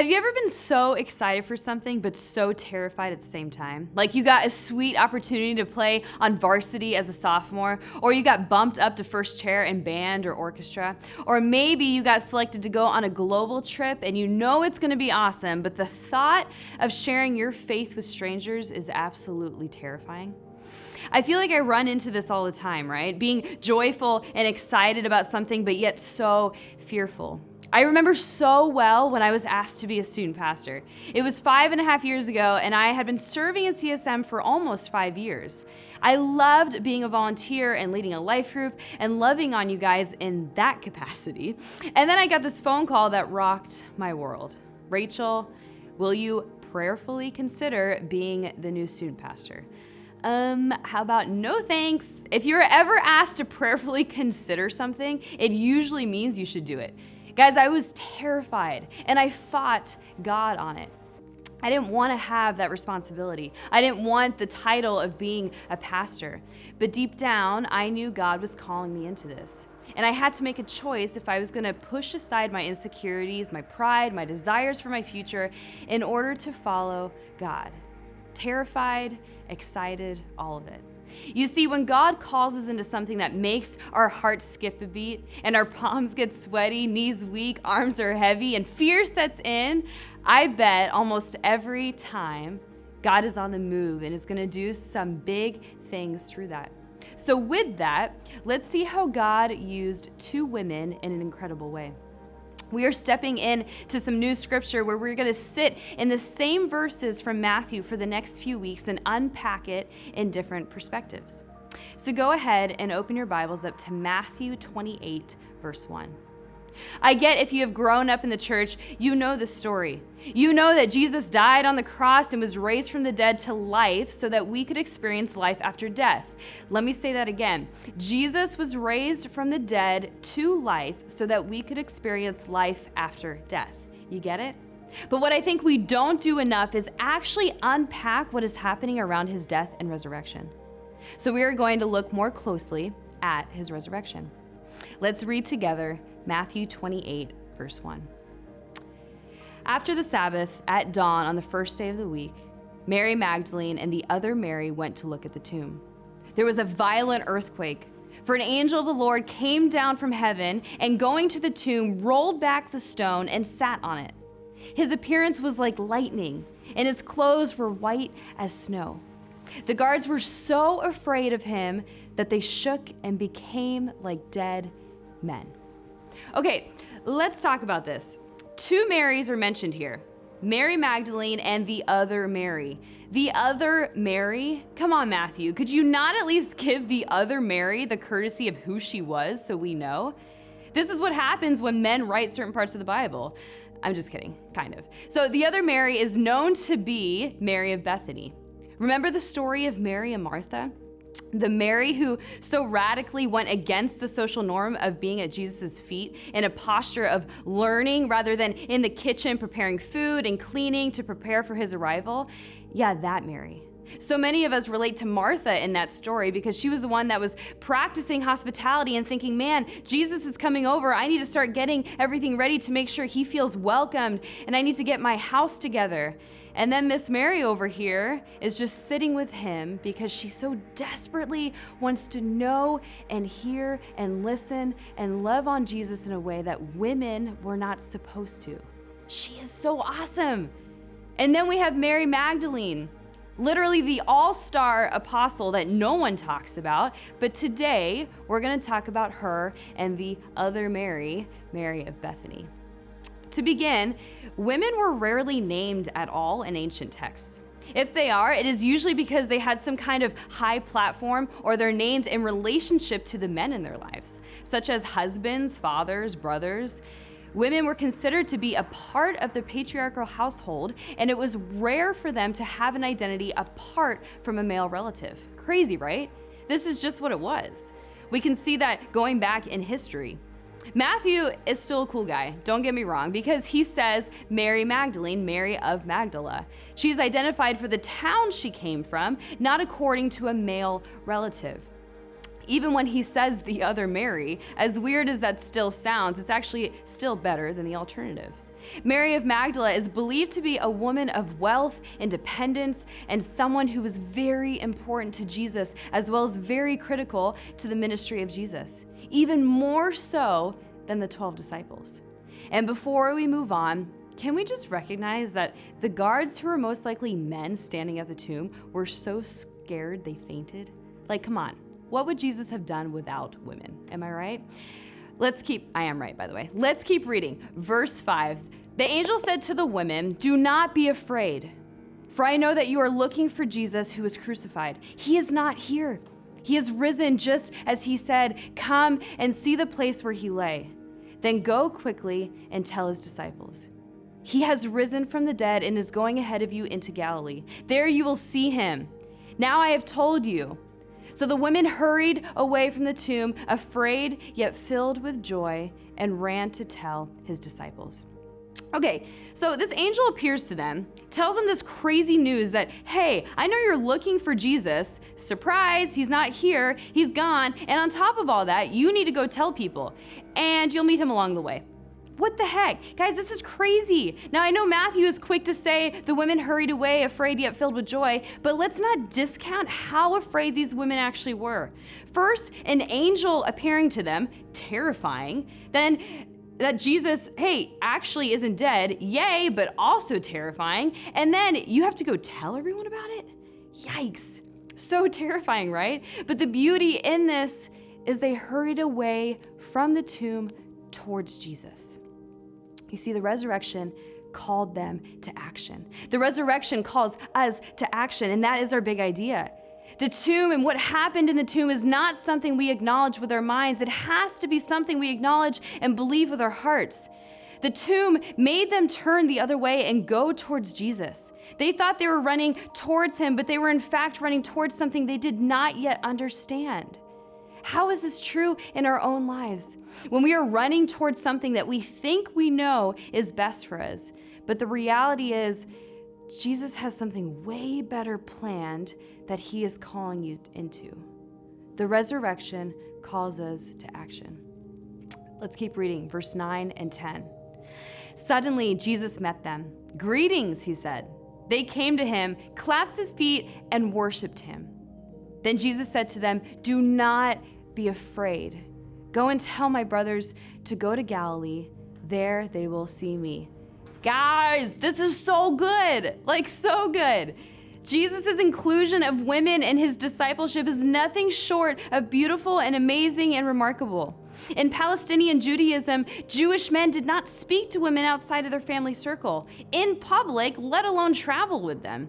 Have you ever been so excited for something but so terrified at the same time? Like you got a sweet opportunity to play on varsity as a sophomore, or you got bumped up to first chair in band or orchestra, or maybe you got selected to go on a global trip and you know it's gonna be awesome, but the thought of sharing your faith with strangers is absolutely terrifying. I feel like I run into this all the time, right? Being joyful and excited about something, but yet so fearful. I remember so well when I was asked to be a student pastor. It was 5.5 years ago, and I had been serving in CSM for almost 5 years. I loved being a volunteer and leading a life group and loving on you guys in that capacity. And then I got this phone call that rocked my world. Rachel, will you prayerfully consider being the new student pastor? How about no thanks? If you're ever asked to prayerfully consider something, it usually means you should do it. Guys, I was terrified and I fought God on it. I didn't want to have that responsibility. I didn't want the title of being a pastor. But deep down, I knew God was calling me into this. And I had to make a choice if I was going to push aside my insecurities, my pride, my desires for my future in order to follow God. Terrified, excited, all of it. You see, when God calls us into something that makes our hearts skip a beat and our palms get sweaty, knees weak, arms are heavy, and fear sets in, I bet almost every time God is on the move and is going to do some big things through that. So with that, let's see how God used 2 women in an incredible way. We are stepping in to some new scripture where we're going to sit in the same verses from Matthew for the next few weeks and unpack it in different perspectives. So go ahead and open your Bibles up to Matthew 28, verse 1. I get if you have grown up in the church, you know the story. You know that Jesus died on the cross and was raised from the dead to life so that we could experience life after death. Let me say that again. Jesus was raised from the dead to life so that we could experience life after death. You get it? But what I think we don't do enough is actually unpack what is happening around his death and resurrection. So we are going to look more closely at his resurrection. Let's read together Matthew 28, verse 1. After the Sabbath, at dawn on the first day of the week, Mary Magdalene and the other Mary went to look at the tomb. There was a violent earthquake, for an angel of the Lord came down from heaven and going to the tomb, rolled back the stone and sat on it. His appearance was like lightning, and his clothes were white as snow. The guards were so afraid of him that they shook and became like dead men. Okay, let's talk about this. 2 Marys are mentioned here. Mary Magdalene and the other Mary. The other Mary? Come on, Matthew. Could you not at least give the other Mary the courtesy of who she was so we know? This is what happens when men write certain parts of the Bible. I'm just kidding, kind of. So the other Mary is known to be Mary of Bethany. Remember the story of Mary and Martha? The Mary who so radically went against the social norm of being at Jesus' feet in a posture of learning rather than in the kitchen preparing food and cleaning to prepare for his arrival. Yeah, that Mary. So many of us relate to Martha in that story because she was the one that was practicing hospitality and thinking, man, Jesus is coming over. I need to start getting everything ready to make sure he feels welcomed, and I need to get my house together. And then Miss Mary over here is just sitting with him because she so desperately wants to know and hear and listen and love on Jesus in a way that women were not supposed to. She is so awesome. And then we have Mary Magdalene, literally the all-star apostle that no one talks about. But today we're going to talk about her and the other Mary, Mary of Bethany. To begin, women were rarely named at all in ancient texts. If they are, it is usually because they had some kind of high platform or they're named in relationship to the men in their lives, such as husbands, fathers, brothers. Women were considered to be a part of the patriarchal household, and it was rare for them to have an identity apart from a male relative. Crazy, right? This is just what it was. We can see that going back in history. Matthew is still a cool guy, don't get me wrong, because he says Mary Magdalene, Mary of Magdala. She's identified for the town she came from, not according to a male relative. Even when he says the other Mary, as weird as that still sounds, it's actually still better than the alternative. Mary of Magdala is believed to be a woman of wealth, independence, and someone who was very important to Jesus, as well as very critical to the ministry of Jesus, even more so than the 12 disciples. And before we move on, can we just recognize that the guards, who were most likely men standing at the tomb, were so scared they fainted? Like, come on, what would Jesus have done without women? Am I right? I am right, by the way. Let's keep reading. Verse 5. The angel said to the women, "Do not be afraid, for I know that you are looking for Jesus who was crucified. He is not here. He is risen just as he said. Come and see the place where he lay. Then go quickly and tell his disciples. He has risen from the dead and is going ahead of you into Galilee. There you will see him. Now I have told you." So the women hurried away from the tomb, afraid yet filled with joy, and ran to tell his disciples. Okay, so this angel appears to them, tells them this crazy news that, hey, I know you're looking for Jesus. Surprise, he's not here, he's gone. And on top of all that, you need to go tell people, and you'll meet him along the way. What the heck? Guys, this is crazy. Now, I know Matthew is quick to say the women hurried away, afraid yet filled with joy, but let's not discount how afraid these women actually were. First, an angel appearing to them, terrifying. Then, that Jesus, hey, actually isn't dead, yay, but also terrifying. And then you have to go tell everyone about it? Yikes. So terrifying, right? But the beauty in this is they hurried away from the tomb towards Jesus. You see, the resurrection called them to action. The resurrection calls us to action, and that is our big idea. The tomb and what happened in the tomb is not something we acknowledge with our minds. It has to be something we acknowledge and believe with our hearts. The tomb made them turn the other way and go towards Jesus. They thought they were running towards him, but they were in fact running towards something they did not yet understand. How is this true in our own lives? When we are running towards something that we think we know is best for us, but the reality is Jesus has something way better planned that he is calling you into. The resurrection calls us to action. Let's keep reading, verse 9 and 10. Suddenly, Jesus met them. "Greetings," he said. They came to him, clasped his feet, and worshiped him. Then Jesus said to them, "Do not be afraid. Go and tell my brothers to go to Galilee. There they will see me." Guys, this is so good. Like, so good. Jesus' inclusion of women in his discipleship is nothing short of beautiful and amazing and remarkable. In Palestinian Judaism, Jewish men did not speak to women outside of their family circle, in public, let alone travel with them.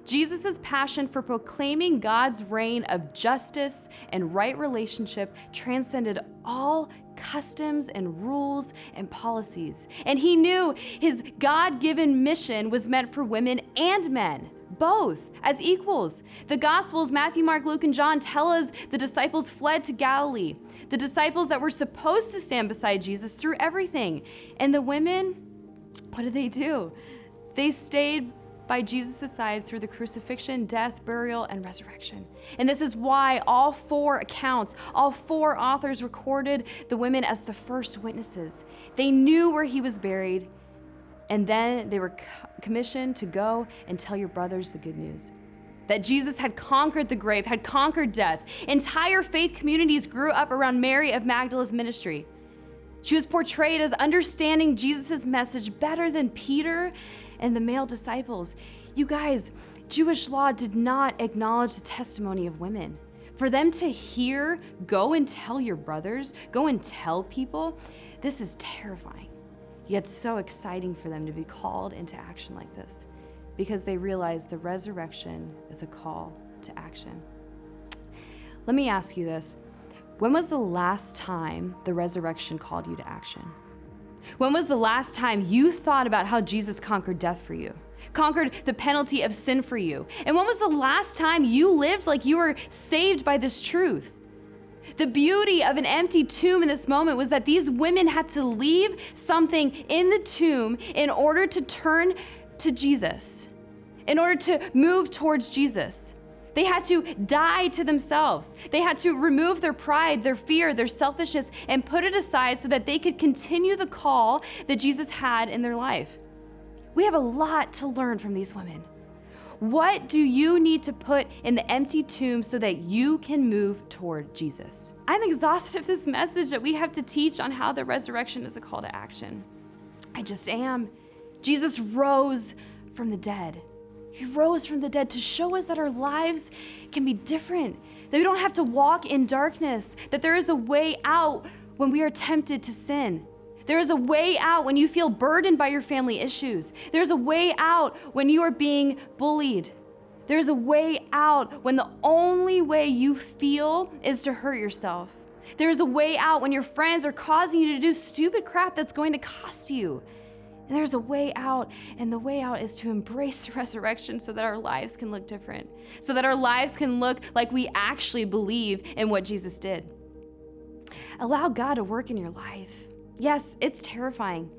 Jesus' passion for proclaiming God's reign of justice and right relationship transcended all customs and rules and policies. And he knew his God-given mission was meant for women and men, both as equals. The Gospels, Matthew, Mark, Luke, and John, tell us the disciples fled to Galilee. The disciples that were supposed to stand beside Jesus through everything. And the women, what did they do? They stayed by Jesus' side through the crucifixion, death, burial, and resurrection. And this is why all four accounts, all four authors recorded the women as the first witnesses. They knew where he was buried, and then they were commissioned to go and tell your brothers the good news. That Jesus had conquered the grave, had conquered death. Entire faith communities grew up around Mary of Magdala's ministry. She was portrayed as understanding Jesus' message better than Peter and the male disciples. You guys, Jewish law did not acknowledge the testimony of women. For them to hear, go and tell your brothers, go and tell people, this is terrifying. Yet so exciting for them to be called into action like this, because they realize the resurrection is a call to action. Let me ask you this. When was the last time the resurrection called you to action? When was the last time you thought about how Jesus conquered death for you, conquered the penalty of sin for you? And when was the last time you lived like you were saved by this truth? The beauty of an empty tomb in this moment was that these women had to leave something in the tomb in order to turn to Jesus, in order to move towards Jesus. They had to die to themselves. They had to remove their pride, their fear, their selfishness, and put it aside so that they could continue the call that Jesus had in their life. We have a lot to learn from these women. What do you need to put in the empty tomb so that you can move toward Jesus? I'm exhausted of this message that we have to teach on how the resurrection is a call to action. I just am. Jesus rose from the dead. He rose from the dead to show us that our lives can be different, that we don't have to walk in darkness, that there is a way out when we are tempted to sin. There is a way out when you feel burdened by your family issues. There's a way out when you are being bullied. There's a way out when the only way you feel is to hurt yourself. There's a way out when your friends are causing you to do stupid crap that's going to cost you. And there's a way out, and the way out is to embrace the resurrection so that our lives can look different, so that our lives can look like we actually believe in what Jesus did. Allow God to work in your life. Yes, it's terrifying.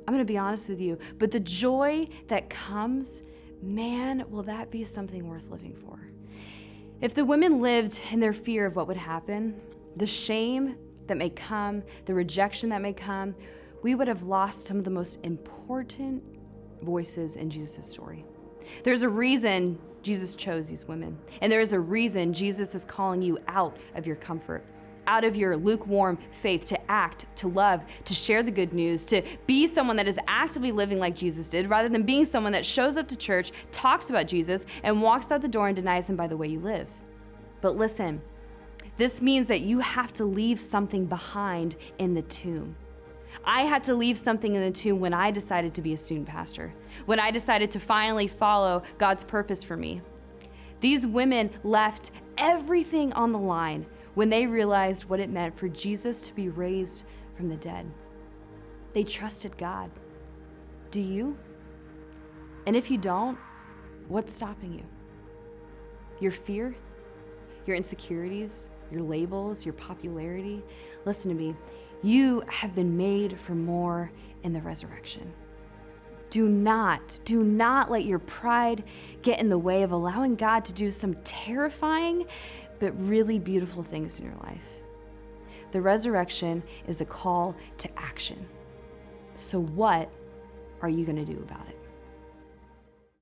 I'm going to be honest with you, but the joy that comes, man, will that be something worth living for? If the women lived in their fear of what would happen, the shame that may come, the rejection that may come, we would have lost some of the most important voices in Jesus' story. There's a reason Jesus chose these women, and there is a reason Jesus is calling you out of your comfort, out of your lukewarm faith, to act, to love, to share the good news, to be someone that is actively living like Jesus did, rather than being someone that shows up to church, talks about Jesus, and walks out the door and denies him by the way you live. But listen, this means that you have to leave something behind in the tomb. I had to leave something in the tomb when I decided to be a student pastor, when I decided to finally follow God's purpose for me. These women left everything on the line when they realized what it meant for Jesus to be raised from the dead. They trusted God. Do you? And if you don't, what's stopping you? Your fear? Your insecurities? Your labels? Your popularity? Listen to me. You have been made for more in the resurrection. Do not let your pride get in the way of allowing God to do some terrifying but really beautiful things in your life. The resurrection is a call to action. So what are you going to do about it?